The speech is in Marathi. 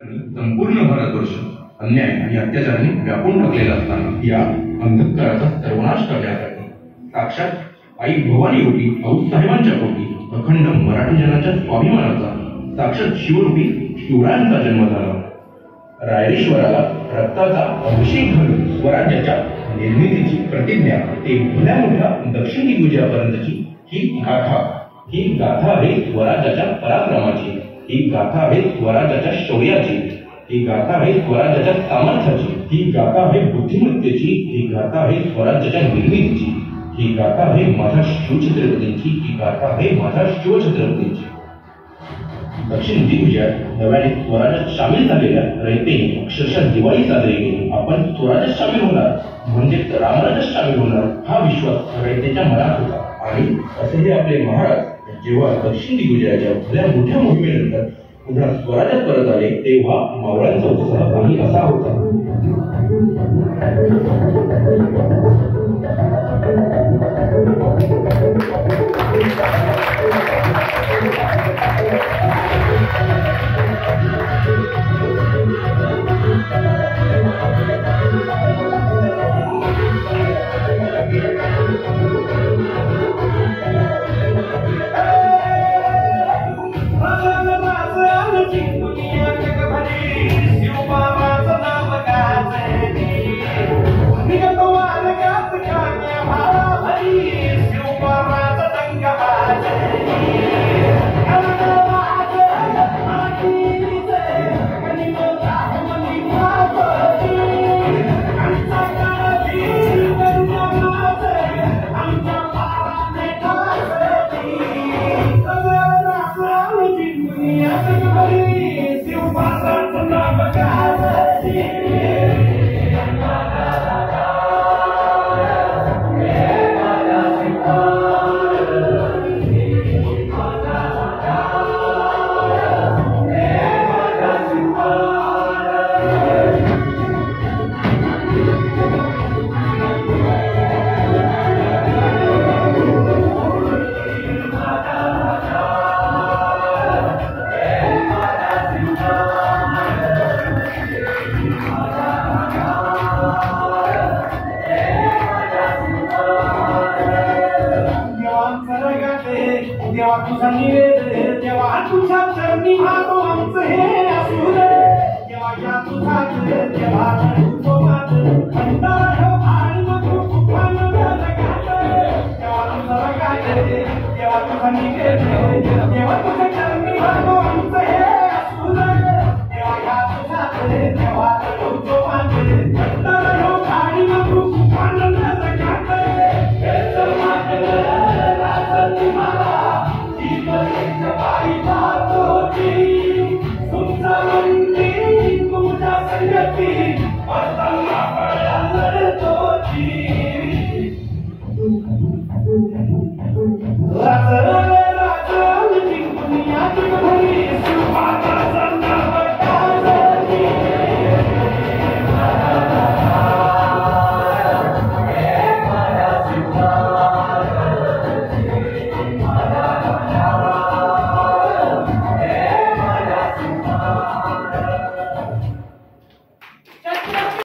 संपूर्ण भारतवर्ष अन्याय आणि अत्याचाराने व्यापून टाकलेला असताना या अंधकाराचा सर्वनाश करण्यासाठी साक्षात आई भवानी होती आऊसाहेबांच्या पोटी अखंड मराठी जनाच्या स्वाभिमानाचा साक्षात शिवरूपी शिवरायांचा जन्म झाला. रायरेश्वराला रक्ताचा अभिषेक घालून स्वराज्याच्या निर्मितीची प्रतिज्ञा ते भल्या मोठ्या दक्षिण दिग्विजयापर्यंतची ही गाथा आहे स्वराज्याच्या पराक्रमाची. ही गाथा आहे स्वराज्याच्या शौर्याची. ही गाथा आहे स्वराज्याच्या सामर्थ्याची. ही गाथा आहे बुद्धिमत्तेची. ही गाथा आहे स्वराज्याच्या निर्मितीची. ही गाथा आहे माझ्या शिवछत्रपतींची. ही गाथा आहे माझ्या शिवछत्रपतींची. दक्षिण दिग्विजयात नव्याने स्वराज्यात सामील झालेल्या रयतेने अक्षरशः दिवाळी साजरी केली. आपण स्वराज्यात सामील होणार म्हणजे रामराज्यात सामील होणार हा विश्वास रयतेच्या मनात होता. आणि असेही आपले महाराज जेव्हा दक्षिण दिग्विजयाच्या भल्या मोठ्या मोहिमेनंतर पुन्हा स्वराज्यात परत आले तेव्हा मावळ्यांचा उत्साह काही असा होता. देवा तुझा